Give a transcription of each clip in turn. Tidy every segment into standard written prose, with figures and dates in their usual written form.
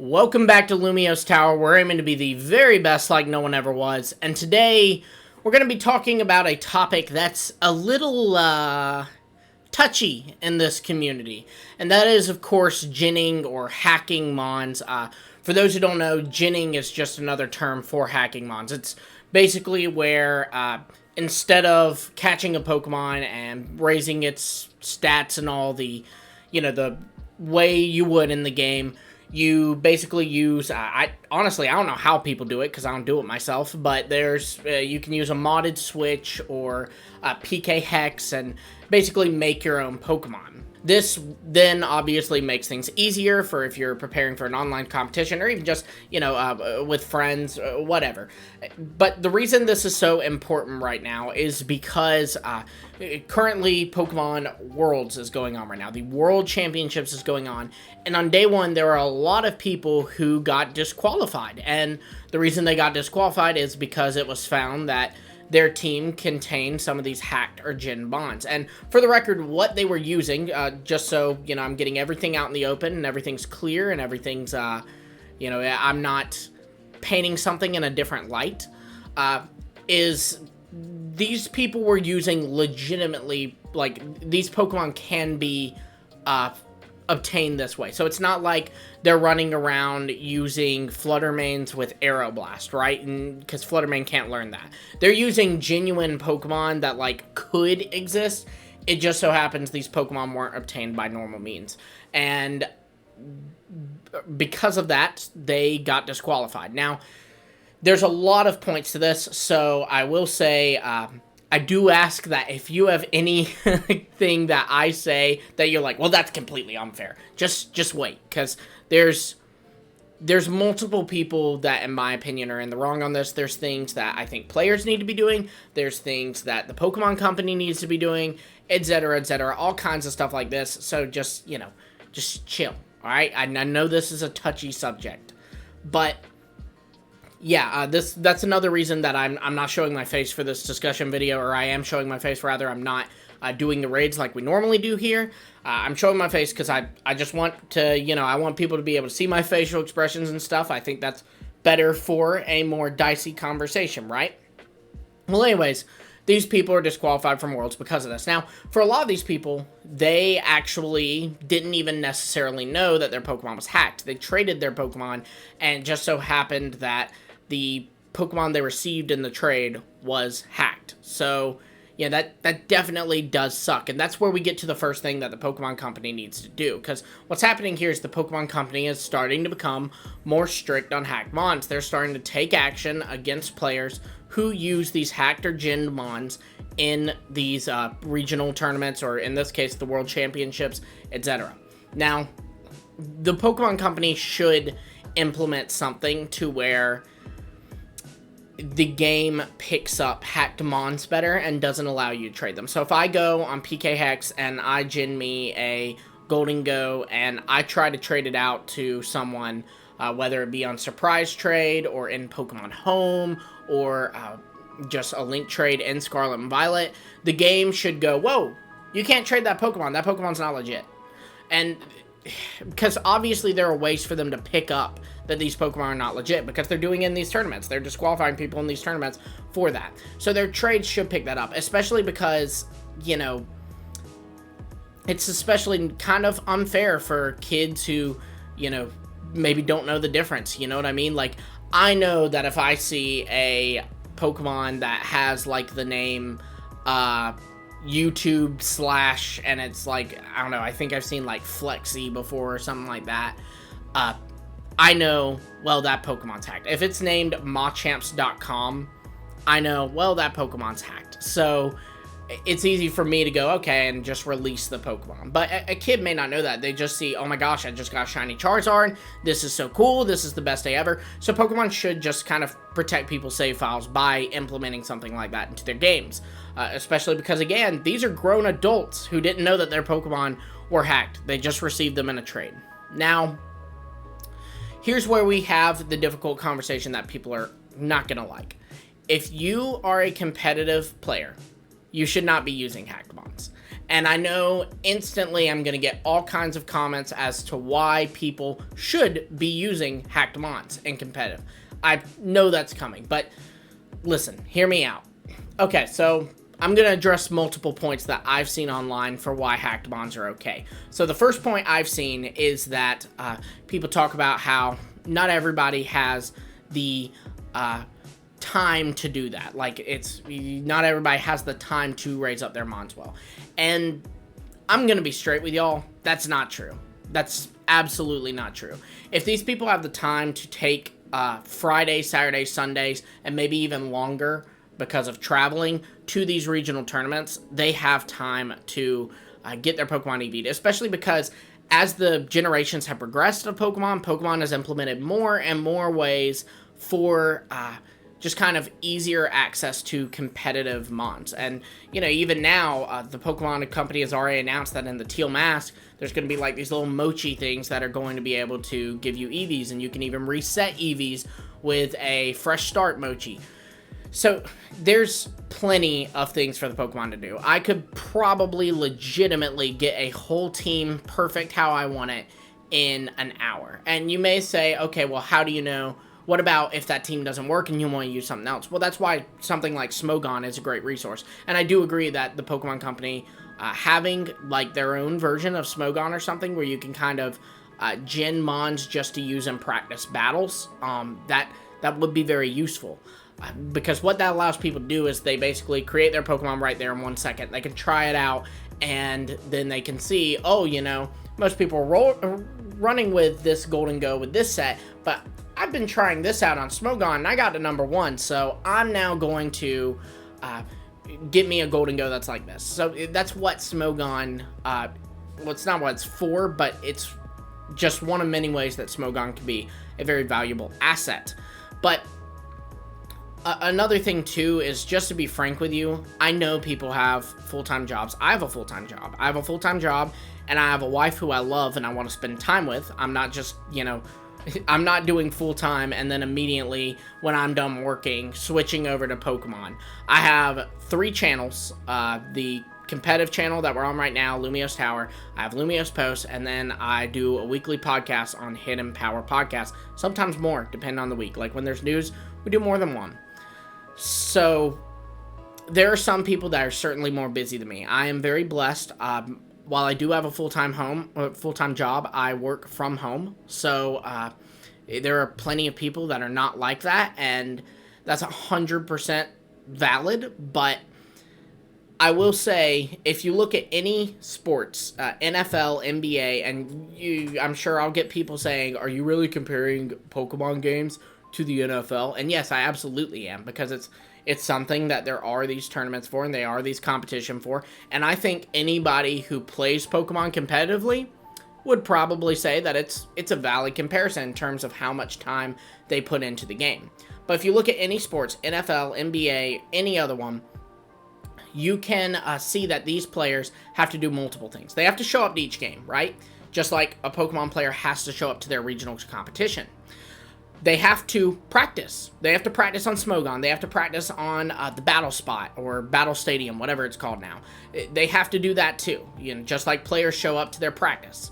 Welcome back to Lumio's Tower. We're aiming to be the very best like no one ever was. And today, we're going to be talking about a topic that's a little, touchy in this community. And that is, of course, ginning or hacking mons. For those who don't know, ginning is just another term for hacking mons. It's basically where, instead of catching a Pokemon and raising its stats and all the, the way you would in the game, you basically use, honestly, I don't know how people do it, because I don't do it myself, but there's, you can use a modded switch or a PK Hex and basically make your own Pokemon. This then obviously makes things easier for if you're preparing for an online competition or even just, with friends, whatever. But the reason this is so important right now is because currently Pokemon Worlds is going on right now. The World Championships is going on. And on day one, there are a lot of people who got disqualified. And the reason they got disqualified is because it was found that their team contained some of these hacked or gin bonds. And for the record, what they were using, just so, I'm getting everything out in the open and everything's clear and everything's, I'm not painting something in a different light, is these people were using legitimately, these Pokemon can be, obtained this way. So it's not like they're running around using Fluttermanes with Aeroblast, right? And because Fluttermane can't learn that. They're using genuine Pokemon that, could exist. It just so happens these Pokemon weren't obtained by normal means. And because of that, they got disqualified. Now, there's a lot of points to this, so I will say, I do ask that if you have anything that I say that you're like, well, that's completely unfair, just wait, because there's multiple people that, in my opinion, are in the wrong on this. There's things that I think players need to be doing. There's things that the Pokemon Company needs to be doing, etc., all kinds of stuff like this. So just, just chill, all right? I know this is a touchy subject, but yeah, that's another reason that I'm not showing my face for this discussion video, or I am showing my face, rather. I'm not doing the raids like we normally do here. I'm showing my face because I just want to, I want people to be able to see my facial expressions and stuff. I think that's better for a more dicey conversation, right? Well, anyways, these people are disqualified from Worlds because of this. Now, for a lot of these people, they actually didn't even necessarily know that their Pokemon was hacked. They traded their Pokemon, and it just so happened that the Pokemon they received in the trade was hacked. So, yeah, that definitely does suck. And that's where we get to the first thing that the Pokemon Company needs to do. Because what's happening here is the Pokemon Company is starting to become more strict on hacked mons. They're starting to take action against players who use these hacked or ginned mons in these regional tournaments, or in this case, the World Championships, etc. Now, the Pokemon Company should implement something to where the game picks up hacked mons better and doesn't allow you to trade them. So if I go on PK Hex and I gin me a Golden Go and I try to trade it out to someone, whether it be on Surprise Trade or in Pokemon Home or just a link trade in Scarlet and Violet, the game should go, whoa, you can't trade that Pokemon. That Pokemon's not legit. And because obviously there are ways for them to pick up that these Pokemon are not legit, because they're doing it in these tournaments. They're disqualifying people in these tournaments for that. So their trades should pick that up, especially because, it's especially kind of unfair for kids who, maybe don't know the difference. You know what I mean? I know that if I see a Pokemon that has, the name, YouTube / and it's I don't know, I think I've seen Flexi before or something like that, I know, well, that Pokemon's hacked. If it's named Machamps.com, I know, well, that Pokemon's hacked. So it's easy for me to go, okay, and just release the Pokemon. But a kid may not know that. They just see, oh my gosh, I just got a shiny Charizard. This is so cool. This is the best day ever. So Pokemon should just kind of protect people's save files by implementing something like that into their games. Especially because, again, these are grown adults who didn't know that their Pokemon were hacked. They just received them in a trade. Now, here's where we have the difficult conversation that people are not going to like. If you are a competitive player, you should not be using hacked mons. And I know instantly I'm going to get all kinds of comments as to why people should be using hacked mons in competitive. I know that's coming, but listen, hear me out. Okay, so I'm going to address multiple points that I've seen online for why hacked mons are okay. So the first point I've seen is that people talk about how not everybody has the time to do that. Like, it's not everybody has the time to raise up their mons well. And I'm gonna be straight with y'all, that's not true. That's absolutely not true. If these people have the time to take Fridays, Saturdays, Sundays, and maybe even longer because of traveling to these regional tournaments, they have time to get their Pokemon EV'd, especially because as the generations have progressed of Pokemon has implemented more and more ways for just kind of easier access to competitive mons. And, you know, even now, the Pokemon company has already announced that in the Teal Mask, there's going to be like these little mochi things that are going to be able to give you EVs, and you can even reset EVs with a fresh start mochi. So there's plenty of things for the Pokemon to do. I could probably legitimately get a whole team perfect how I want it in an hour. And you may say, okay, well, how do you know? What about if that team doesn't work and you want to use something else? Well, that's why something like Smogon is a great resource. And I do agree that the Pokemon Company having like their own version of Smogon or something where you can kind of gen mons just to use in practice battles, that would be very useful. Because what that allows people to do is they basically create their Pokemon right there in 1 second. They can try it out, and then they can see, oh, you know, most people are running with this Golden Go with this set, but I've been trying this out on Smogon, and I got to number 1, so I'm now going to get me a Golden Go that's like this. So that's what Smogon, well, it's not what it's for, but it's just one of many ways that Smogon can be a very valuable asset. But another thing, too, is just to be frank with you, I know people have full-time jobs. I have a full-time job. I have a full-time job, and I have a wife who I love and I want to spend time with. I'm not just, you know, I'm not doing full-time and then immediately when I'm done working, switching over to Pokemon. I have 3 channels. The competitive channel that we're on right now, Lumiose Tower. I have LumiosePost, and then I do a weekly podcast on Hidden Power Podcast. Sometimes more, depending on the week. Like when there's news, we do more than one. So there are some people that are certainly more busy than me. I am very blessed. While I do have a full-time job, I work from home. So there are plenty of people that are not like that, and that's 100% valid. But I will say, if you look at any sports, NFL, NBA, and I'm sure I'll get people saying, are you really comparing Pokemon games to the NFL? And yes, I absolutely am, because it's something that there are these tournaments for, and they are these competition for, and I think anybody who plays Pokemon competitively would probably say that it's a valid comparison in terms of how much time they put into the game. But if you look at any sports, NFL, NBA, any other one, you can see that these players have to do multiple things. They have to show up to each game, right? Just like a Pokemon player has to show up to their regional competition. They have to practice. They have to practice on Smogon. They have to practice on the Battle Spot or Battle Stadium, whatever it's called now. They have to do that too, you know, just like players show up to their practice.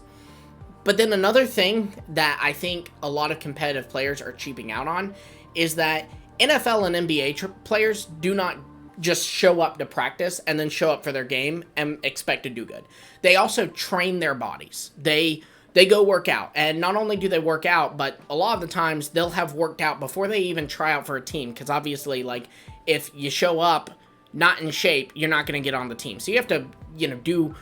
But then another thing that I think a lot of competitive players are cheaping out on is that NFL and NBA players do not just show up to practice and then show up for their game and expect to do good. They also train their bodies. They go work out, and not only do they work out, but a lot of the times they'll have worked out before they even try out for a team, because obviously, like, if you show up not in shape, you're not going to get on the team. So you have to, you know, do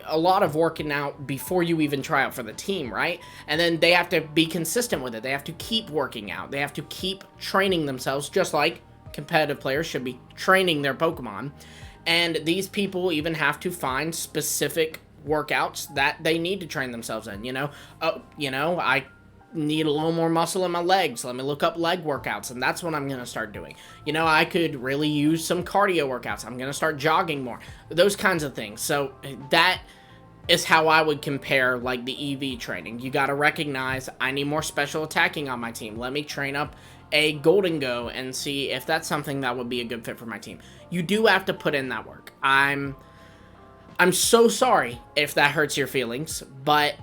a lot of working out before you even try out for the team, right? And then they have to be consistent with it. They have to keep working out. They have to keep training themselves, just like competitive players should be training their Pokemon. And these people even have to find specific workouts that they need to train themselves in, you know? Oh, you know, I need a little more muscle in my legs. Let me look up leg workouts, and that's what I'm going to start doing. You know, I could really use some cardio workouts. I'm going to start jogging more. Those kinds of things. So that is how I would compare, like, the EV training. You got to recognize, I need more special attacking on my team. Let me train up a Golden Go and see if that's something that would be a good fit for my team. You do have to put in that work. I'm so sorry if that hurts your feelings, but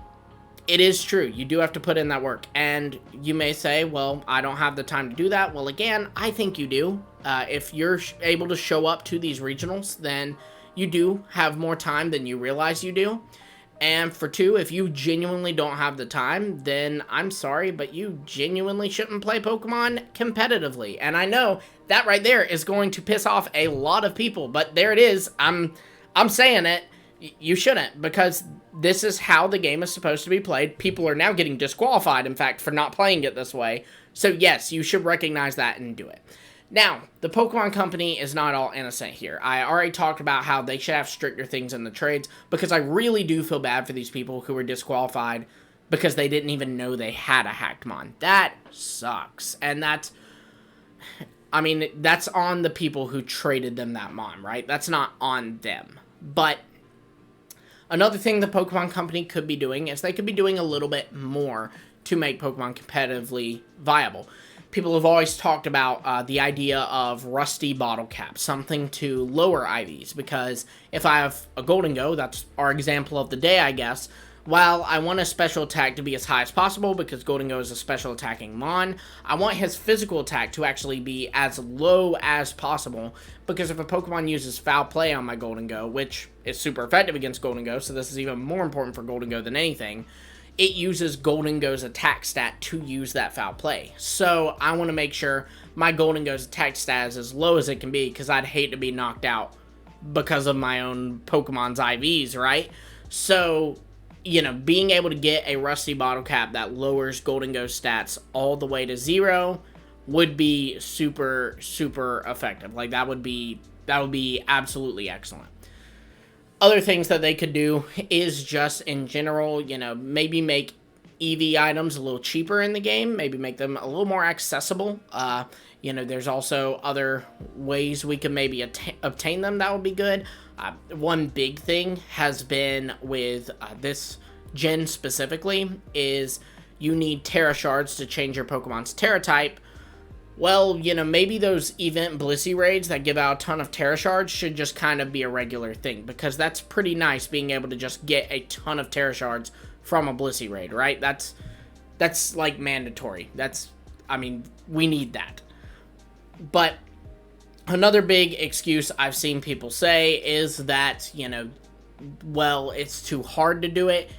it is true. You do have to put in that work. And you may say, well, I don't have the time to do that. Well, again, I think you do. If you're able to show up to these regionals, then you do have more time than you realize you do. And for two, if you genuinely don't have the time, then I'm sorry, but you genuinely shouldn't play Pokemon competitively. And I know that right there is going to piss off a lot of people, but there it is. I'm saying it. You shouldn't, because this is how the game is supposed to be played. People are now getting disqualified, in fact, for not playing it this way. So yes, you should recognize that and do it. Now, the Pokemon Company is not all innocent here. I already talked about how they should have stricter things in the trades, because I really do feel bad for these people who were disqualified because they didn't even know they had a hacked mon. That sucks. And that's on the people who traded them that mon, right? That's not on them. But another thing the Pokemon Company could be doing is they could be doing a little bit more to make Pokemon competitively viable. People have always talked about the idea of rusty bottle caps, something to lower IVs, because if I have a Golden-Go, that's our example of the day, I guess, while I want a special attack to be as high as possible, because Golden-Go is a special attacking mon, I want his physical attack to actually be as low as possible, because if a Pokemon uses Foul Play on my Golden-Go, which is super effective against Golden-Go, so this is even more important for Golden-Go than anything, it uses Golden-Go's attack stat to use that Foul Play. So I want to make sure my Golden-Go's attack stat is as low as it can be, because I'd hate to be knocked out because of my own Pokemon's IVs, right? So, you know, being able to get a rusty bottle cap that lowers Golden-Go's stats all the way to 0 would be super, super effective. Like, that would be absolutely excellent. Other things that they could do is just, in general, you know, maybe make EV items a little cheaper in the game. Maybe make them a little more accessible. You know, there's also other ways we can maybe obtain them that would be good. One big thing has been with this gen specifically is you need Terra Shards to change your Pokemon's Terra type. Well, you know, maybe those event Blissey raids that give out a ton of Terra Shards should just kind of be a regular thing, because that's pretty nice being able to just get a ton of Terra Shards from a Blissey raid, right? That's like mandatory. We need that. But another big excuse I've seen people say is that, you know, well, it's too hard to do it.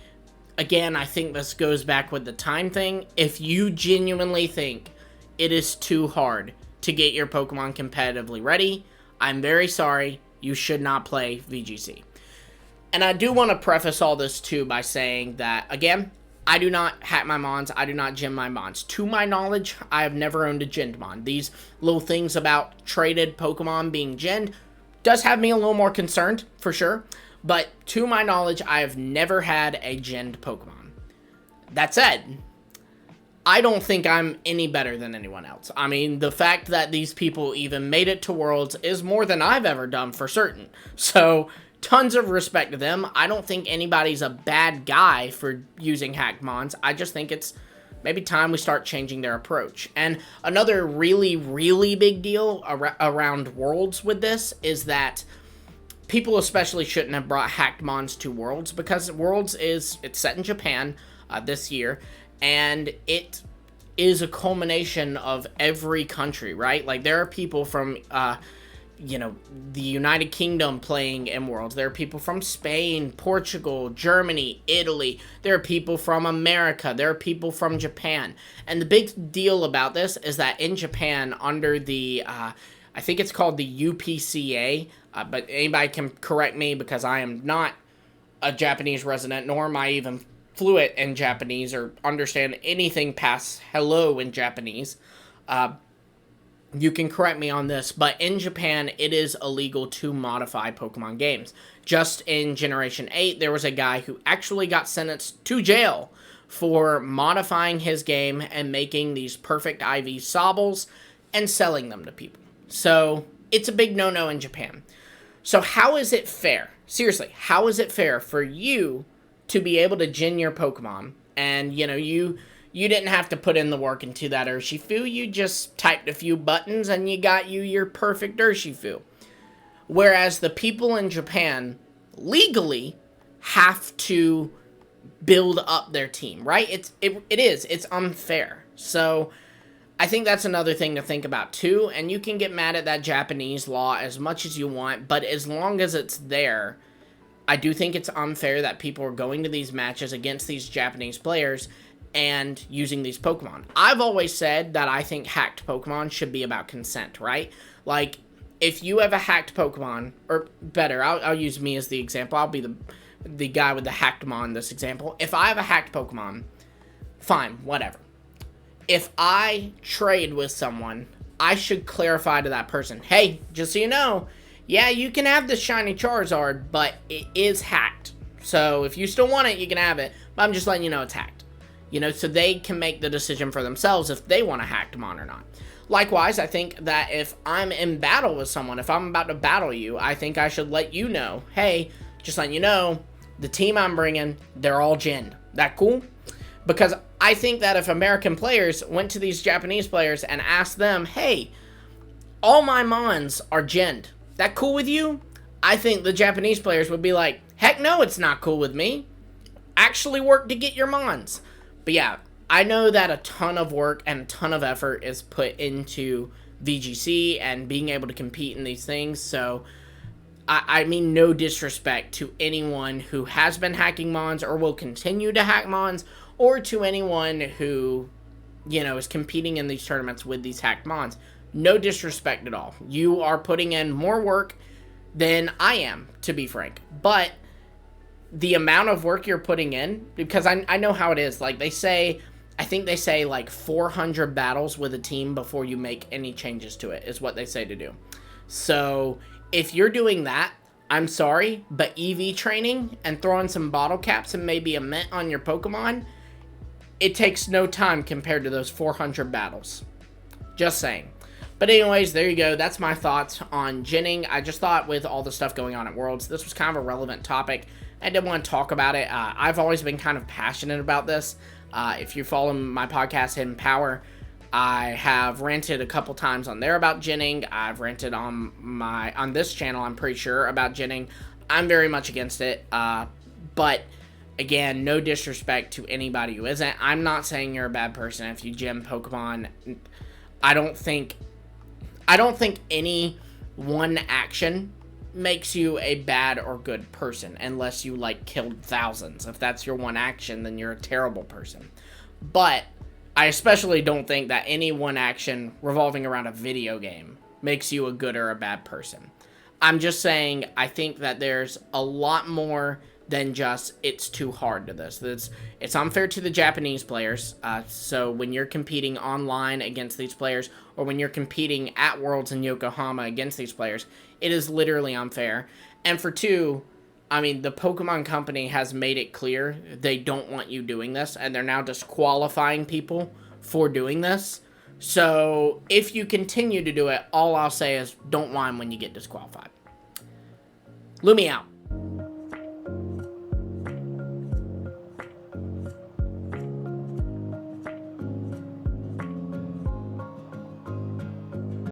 Again, I think this goes back with the time thing. If you genuinely think it is too hard to get your Pokemon competitively ready, I'm very sorry, you should not play VGC. And I do want to preface all this too by saying that, again, I do not hack my mons, I do not gem my mons. To my knowledge, I have never owned a gemmed mon. These little things about traded Pokemon being gemmed does have me a little more concerned, for sure. But to my knowledge, I have never had a gemmed Pokemon. That said, I don't think I'm any better than anyone else. I mean, the fact that these people even made it to Worlds is more than I've ever done, for certain. So, tons of respect to them. I don't think anybody's a bad guy for using hacked mons. I just think it's maybe time we start changing their approach. And another really, really big deal around Worlds with this is that people especially shouldn't have brought hacked mons to Worlds, because Worlds it's set in Japan this year, and it is a culmination of every country, right? Like, there are people from, you know, the United Kingdom playing in Worlds. There are people from Spain, Portugal, Germany, Italy. There are people from America. There are people from Japan. And the big deal about this is that in Japan, under the, I think it's called the UPCA, but anybody can correct me because I am not a Japanese resident, nor am I even fluent in Japanese or understand anything past hello in Japanese. You can correct me on this, but in Japan, it is illegal to modify Pokemon games. Just in Generation 8, there was a guy who actually got sentenced to jail for modifying his game and making these perfect IV Sobbles and selling them to people. So, it's a big no-no in Japan. So, how is it fair? Seriously, how is it fair for you to be able to gen your Pokemon, and, you know, you didn't have to put in the work into that Urshifu, you just typed a few buttons and you got your perfect Urshifu. Whereas the people in Japan, legally have to build up their team, right? It's unfair. So I think that's another thing to think about too, and you can get mad at that Japanese law as much as you want, but as long as it's there, I do think it's unfair that people are going to these matches against these Japanese players and using these Pokemon. I've always said that I think hacked Pokemon should be about consent, right? Like, if you have a hacked Pokemon, or better, I'll use me as the example. I'll be the guy with the hacked Mon in this example. If I have a hacked Pokemon, fine, whatever. If I trade with someone, I should clarify to that person, hey, just so you know, yeah, you can have this shiny Charizard, but it is hacked. So if you still want it, you can have it, but I'm just letting you know it's hacked. You know, so they can make the decision for themselves if they want a hacked Mon or not. Likewise, I think that if I'm in battle with someone, if I'm about to battle you, I think I should let you know, hey, just letting you know, the team I'm bringing, they're all gen. That cool? Because I think that if American players went to these Japanese players and asked them, hey, all my Mons are genned. That cool with you? I think the Japanese players would be like, heck no, it's not cool with me. Actually work to get your Mons. But yeah, I know that a ton of work and a ton of effort is put into VGC and being able to compete in these things, so I mean no disrespect to anyone who has been hacking Mons or will continue to hack Mons, or to anyone who, you know, is competing in these tournaments with these hacked Mons. No disrespect at all. You are putting in more work than I am, to be frank. But the amount of work you're putting in, because I know how it is. Like, I think they say like 400 battles with a team before you make any changes to it, is what they say to do. So if you're doing that, I'm sorry, but EV training and throwing some bottle caps and maybe a mint on your Pokemon, it takes no time compared to those 400 battles. Just saying. But anyways, there you go. That's my thoughts on ginning. I just thought with all the stuff going on at Worlds, this was kind of a relevant topic. I did want to talk about it. I've always been kind of passionate about this. If you follow my podcast, Hidden Power, I have ranted a couple times on there about ginning. I've ranted on this channel, I'm pretty sure, about ginning. I'm very much against it. But again, no disrespect to anybody who isn't. I'm not saying you're a bad person if you gym Pokemon. I don't think any one action makes you a bad or good person unless you, like, killed thousands. If that's your one action, then you're a terrible person. But I especially don't think that any one action revolving around a video game makes you a good or a bad person. I'm just saying I think that there's a lot more than just it's too hard to this. It's unfair to the Japanese players. So when you're competing online against these players, or when you're competing at Worlds in Yokohama against these players, it is literally unfair. And for two, I mean, the Pokemon Company has made it clear they don't want you doing this, and they're now disqualifying people for doing this. So if you continue to do it, all I'll say is don't whine when you get disqualified. Lumi out.